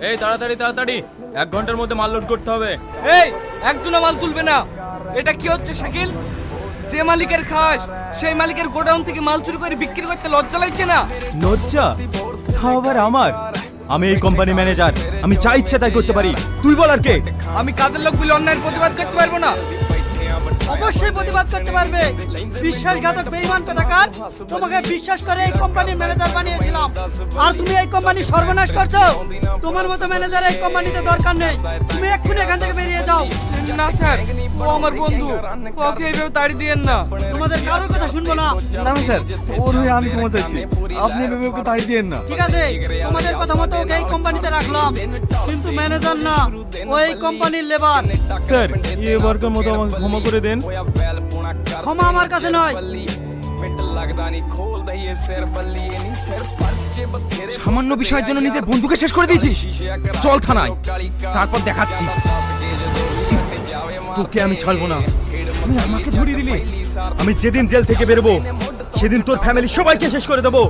এই তাড়াতাড়ি তাড়াতাড়ি, 1 ঘন্টার মধ্যে মাল লোড করতে হবে। এই একজনও মাল তুলবে না। এটা কি হচ্ছে শাকিল? যে মালিকের খাস সেই মালিকের গোডাউন থেকে মাল চুরি করে বিক্রি করতে লজ্জা লাগছে না? লজ্জা? তাও আবার আমার? আমি এই কোম্পানি ম্যানেজার, আমি যা ইচ্ছে তাই করতে পারি। তুই বল আর কে? আমি কাজের লোক বলে অন্যায়ের প্রতিবাদ করতে পারবো না? অবশ্যই প্রতিবাদ করতে পারবে। বিশ্বাসঘাতক বেঈমান কোথাকার! তোমাকে বিশ্বাস করে এই কোম্পানির ম্যানেজার বানিয়েছিলাম, আর তুমি এই কোম্পানির সর্বনাশ করছো। তোমার মতো ম্যানেজার এই কোম্পানিতে দরকার নেই। তুমি এক্ষুনি এখান থেকে বেরিয়ে যাও। না স্যার, ও আমার বন্ধু, ওকে এইভাবে তাড়ি দিয়েন না। তোমাদের কারোর কথা শুনবো না। না স্যার, ওর হয়ে আমি ক্ষমা চাইছি। আপনি ভেবে ওকে তাড়িয়ে দিয়েন না। ঠিক আছে, তোমাদের কথা মতো ওকে এই কোম্পানিতে রাখলাম, কিন্তু ম্যানেজার না, ও এই কোম্পানির লেবার। স্যার, এবারকার মতো আমাকে ক্ষমা করে দেন। ক্ষমা আমার কাছে নয়। সামান্য বিষয়ের জন্য নিজের বন্ধুকে শেষ করে দিয়েছিস। চল থানায়, তারপর দেখাচ্ছি। তোকে আমি ছাড়বো না। তুই আমাকে ধরিয়ে দিলি। আমি যেদিন জেল থেকে বেরোবো সেদিন তোর ফ্যামিলি সবাইকে শেষ করে দেবো।